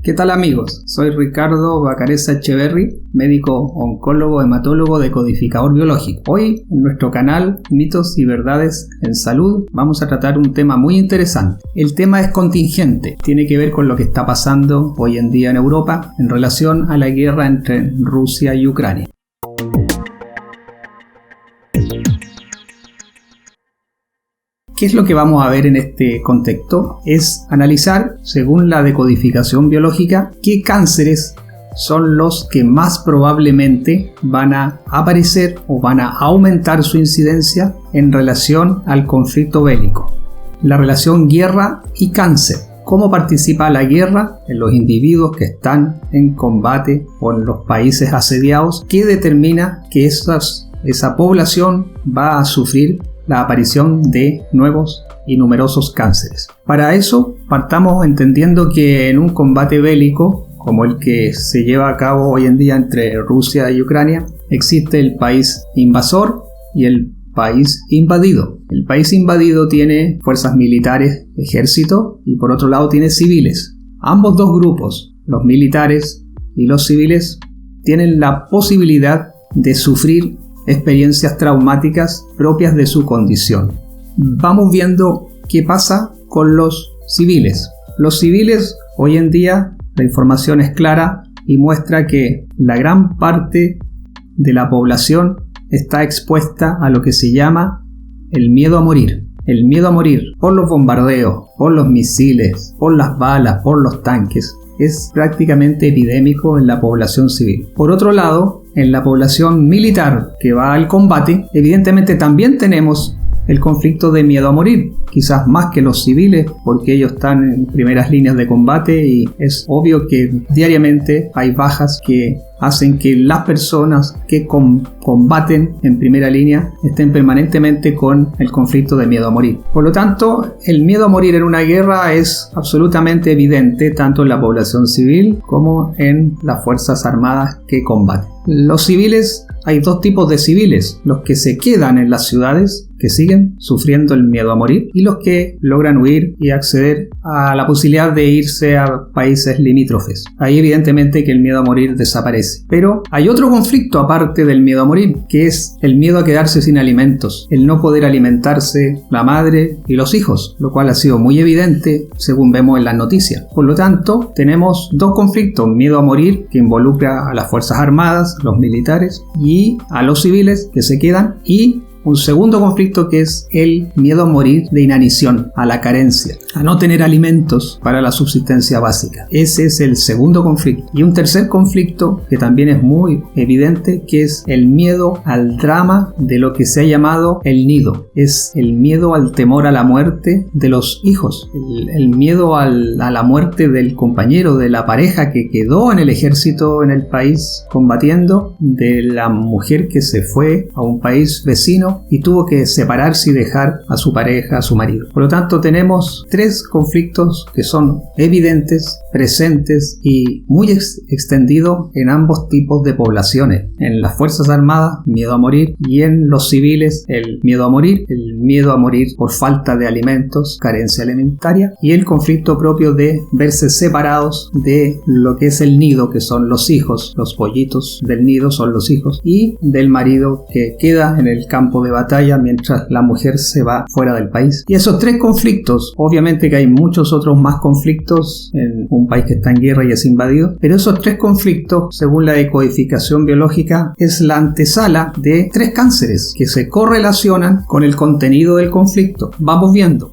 ¿Qué tal amigos? Soy Ricardo Bacareza Echeverry, médico oncólogo hematólogo decodificador biológico. Hoy en nuestro canal Mitos y Verdades en Salud vamos a tratar un tema muy interesante. El tema es contingente, tiene que ver con lo que está pasando hoy en día en Europa en relación a la guerra entre Rusia y Ucrania. ¿Qué es lo que vamos a ver en este contexto? Es analizar, según la decodificación biológica, qué cánceres son los que más probablemente van a aparecer o van a aumentar su incidencia en relación al conflicto bélico. La relación guerra y cáncer. ¿Cómo participa la guerra en los individuos que están en combate o en los países asediados? ¿Qué determina que esa población va a sufrir la aparición de nuevos y numerosos cánceres? Para eso, partamos entendiendo que en un combate bélico, como el que se lleva a cabo hoy en día entre Rusia y Ucrania, existe el país invasor y el país invadido. El país invadido tiene fuerzas militares, ejército, y por otro lado tiene civiles. Ambos dos grupos, los militares y los civiles, tienen la posibilidad de sufrir experiencias traumáticas propias de su condición. Vamos viendo qué pasa con los civiles. Los civiles, hoy en día, la información es clara y muestra que la gran parte de la población está expuesta a lo que se llama el miedo a morir. El miedo a morir por los bombardeos, por los misiles, por las balas, por los tanques, es prácticamente epidémico en la población civil. Por otro lado, en la población militar que va al combate, evidentemente también tenemos el conflicto de miedo a morir, quizás más que los civiles, porque ellos están en primeras líneas de combate y es obvio que diariamente hay bajas que hacen que las personas que combaten en primera línea estén permanentemente con el conflicto de miedo a morir. Por lo tanto, el miedo a morir en una guerra es absolutamente evidente tanto en la población civil como en las fuerzas armadas que combaten. Los civiles, hay dos tipos de civiles: los que se quedan en las ciudades, que siguen sufriendo el miedo a morir, y los que logran huir y acceder a la posibilidad de irse a países limítrofes. Ahí evidentemente que el miedo a morir desaparece. Pero hay otro conflicto aparte del miedo a morir, que es el miedo a quedarse sin alimentos, el no poder alimentarse la madre y los hijos, lo cual ha sido muy evidente según vemos en las noticias. Por lo tanto, tenemos dos conflictos: miedo a morir, que involucra a las fuerzas armadas, los militares, y a los civiles que se quedan, y un segundo conflicto que es el miedo a morir de inanición, a la carencia, a no tener alimentos para la subsistencia básica. Ese es el segundo conflicto. Y un tercer conflicto que también es muy evidente, que es el miedo al drama de lo que se ha llamado el nido. Es el miedo al temor a la muerte de los hijos, el miedo a la muerte del compañero, de la pareja que quedó en el ejército en el país combatiendo, de la mujer que se fue a un país vecino y tuvo que separarse y dejar a su pareja, a su marido. Por lo tanto, tenemos tres conflictos que son evidentes, presentes y muy extendidos en ambos tipos de poblaciones. En las Fuerzas Armadas, miedo a morir, y en los civiles, el miedo a morir por falta de alimentos, carencia alimentaria, y el conflicto propio de verse separados de lo que es el nido, que son los hijos. Los pollitos del nido son los hijos, y del marido que queda en el campo de batalla mientras la mujer se va fuera del país. Y esos tres conflictos, obviamente que hay muchos otros más conflictos en un país que está en guerra y es invadido, pero esos tres conflictos, según la decodificación biológica, es la antesala de tres cánceres que se correlacionan con el contenido del conflicto. Vamos viendo.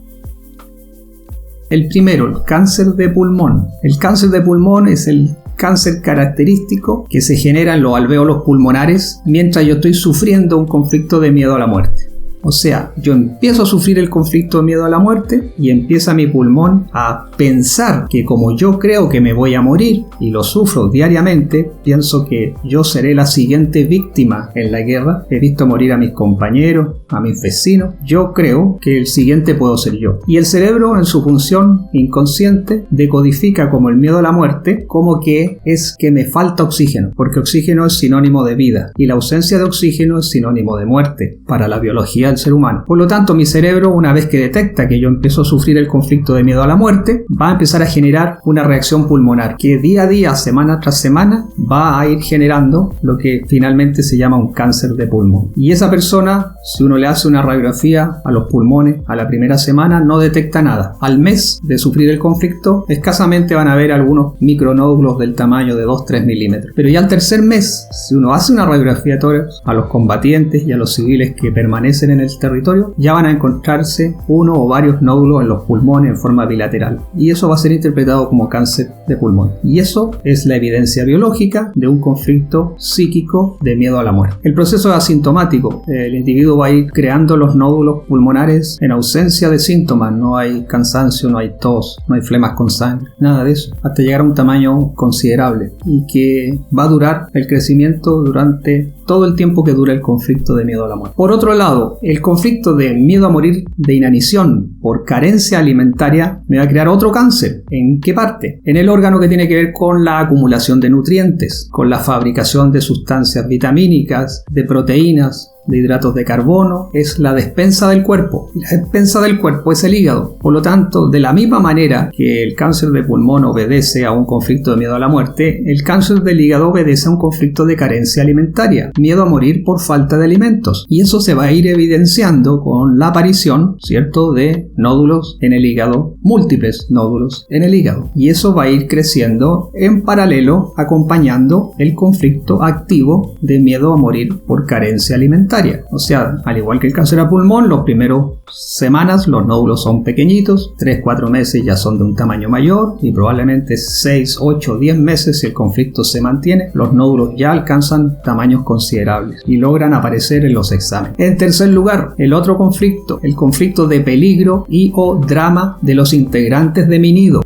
El primero, el cáncer de pulmón. El cáncer de pulmón es el cáncer característico que se genera en los alvéolos pulmonares mientras yo estoy sufriendo un conflicto de miedo a la muerte. O sea, yo empiezo a sufrir el conflicto de miedo a la muerte y empieza mi pulmón a pensar que como yo creo que me voy a morir y lo sufro diariamente, pienso que yo seré la siguiente víctima en la guerra. He visto morir a mis compañeros, a mis vecinos. Yo creo que el siguiente puedo ser yo. Y el cerebro, en su función inconsciente, decodifica como el miedo a la muerte como que es que me falta oxígeno, porque oxígeno es sinónimo de vida y la ausencia de oxígeno es sinónimo de muerte para la biología del del ser humano. Por lo tanto, mi cerebro, una vez que detecta que yo empiezo a sufrir el conflicto de miedo a la muerte, va a empezar a generar una reacción pulmonar que día a día, semana tras semana, va a ir generando lo que finalmente se llama un cáncer de pulmón. Y esa persona, si uno le hace una radiografía a los pulmones a la primera semana, no detecta nada. Al mes de sufrir el conflicto, escasamente van a haber algunos micronódulos del tamaño de 2-3 milímetros. Pero ya al tercer mes, si uno hace una radiografía de tórax a los combatientes y a los civiles que permanecen en el territorio, ya van a encontrarse uno o varios nódulos en los pulmones en forma bilateral. Y eso va a ser interpretado como cáncer de pulmón. Y eso es la evidencia biológica de un conflicto psíquico de miedo a la muerte. El proceso es asintomático. El individuo va a ir creando los nódulos pulmonares en ausencia de síntomas. No hay cansancio, no hay tos, no hay flemas con sangre, nada de eso, hasta llegar a un tamaño considerable y que va a durar el crecimiento durante todo el tiempo que dura el conflicto de miedo a la muerte. Por otro lado, el conflicto de miedo a morir de inanición por carencia alimentaria me va a crear otro cáncer. ¿En qué parte? En el órgano que tiene que ver con la acumulación de nutrientes, con la fabricación de sustancias vitamínicas, de proteínas, de hidratos de carbono. Es la despensa del cuerpo. La despensa del cuerpo es el hígado. Por lo tanto, de la misma manera que el cáncer de pulmón obedece a un conflicto de miedo a la muerte, el cáncer del hígado obedece a un conflicto de carencia alimentaria, miedo a morir por falta de alimentos. Y eso se va a ir evidenciando con la aparición, ¿cierto?, de nódulos en el hígado, múltiples nódulos en el hígado. Y eso va a ir creciendo en paralelo, acompañando el conflicto activo de miedo a morir por carencia alimentaria. O sea, al igual que el cáncer a pulmón, los primeros semanas los nódulos son pequeñitos, 3-4 meses ya son de un tamaño mayor y probablemente 6, 8, 10 meses, si el conflicto se mantiene, los nódulos ya alcanzan tamaños considerables y logran aparecer en los exámenes. En tercer lugar, el otro conflicto, el conflicto de peligro y o drama de los integrantes de mi nido.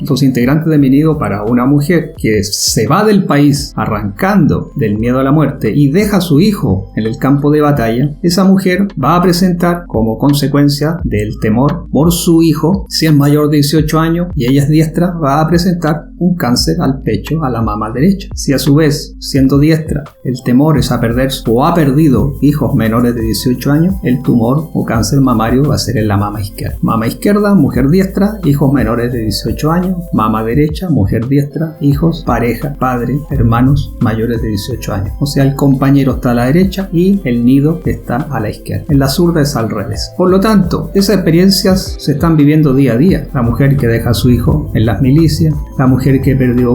Los integrantes de mi nido, para una mujer que se va del país arrancando del miedo a la muerte y deja a su hijo en el campo de batalla, esa mujer va a presentar como consecuencia del temor por su hijo, si es mayor de 18 años y ella es diestra, va a presentar un cáncer al pecho, a la mama derecha. Si a su vez, siendo diestra, el temor es a perder o ha perdido hijos menores de 18 años, el tumor o cáncer mamario va a ser en la mama izquierda. Mama izquierda, mujer diestra, hijos menores de 18 años, mama derecha, mujer diestra, hijos, pareja, padre, hermanos mayores de 18 años. O sea, el compañero está a la derecha y el nido está a la izquierda. En la zurda es al revés. Por lo tanto, esas experiencias se están viviendo día a día. La mujer que deja a su hijo en las milicias, la mujer que perdió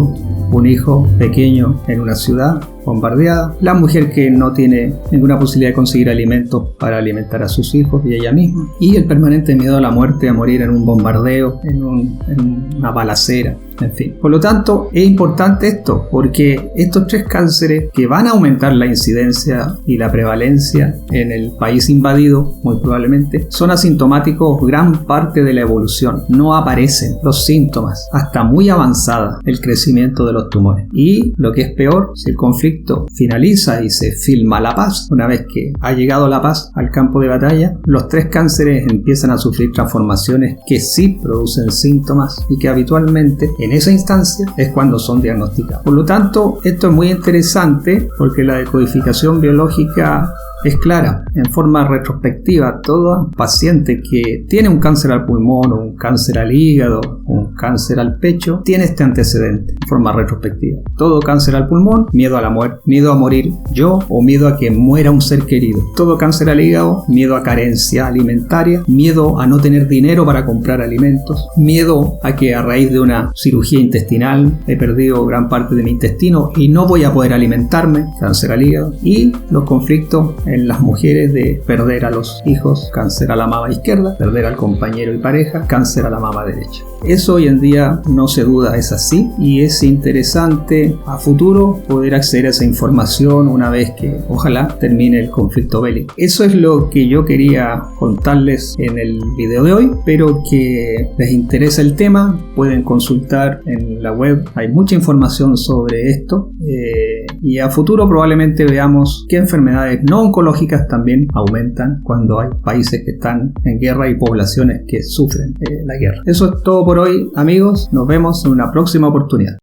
un hijo pequeño en una ciudad bombardeada, la mujer que no tiene ninguna posibilidad de conseguir alimentos para alimentar a sus hijos y ella misma, y el permanente miedo a la muerte, a morir en un bombardeo, en una balacera, en fin. Por lo tanto, es importante esto, porque estos tres cánceres que van a aumentar la incidencia y la prevalencia en el país invadido, muy probablemente, son asintomáticos gran parte de la evolución. No aparecen los síntomas hasta muy avanzada el crecimiento de los tumores. Y lo que es peor, si el conflicto finaliza y se filma la paz, una vez que ha llegado la paz al campo de batalla, los tres cánceres empiezan a sufrir transformaciones que sí producen síntomas y que habitualmente en esa instancia es cuando son diagnosticados. Por lo tanto, esto es muy interesante porque la decodificación biológica es clara. En forma retrospectiva, todo paciente que tiene un cáncer al pulmón o un cáncer al hígado o un cáncer al pecho tiene este antecedente en forma retrospectiva. Todo cáncer al pulmón, miedo a la muerte, miedo a morir yo o miedo a que muera un ser querido. Todo cáncer al hígado, miedo a carencia alimentaria, miedo a no tener dinero para comprar alimentos, miedo a que a raíz de una cirugía intestinal he perdido gran parte de mi intestino y no voy a poder alimentarme, cáncer al hígado, y los conflictos en las mujeres de perder a los hijos, cáncer a la mama izquierda, perder al compañero y pareja, cáncer a la mama derecha. Eso hoy en día no se duda, es así, y es interesante a futuro poder acceder a esa información una vez que ojalá termine el conflicto bélico. Eso es lo que yo quería contarles en el video de hoy. Espero que les interese el tema, pueden consultar en la web, hay mucha información sobre esto, y a futuro probablemente veamos qué enfermedades no oncológicas también aumentan cuando hay países que están en guerra y poblaciones que sufren la guerra. Eso es todo por hoy, amigos. Nos vemos en una próxima oportunidad.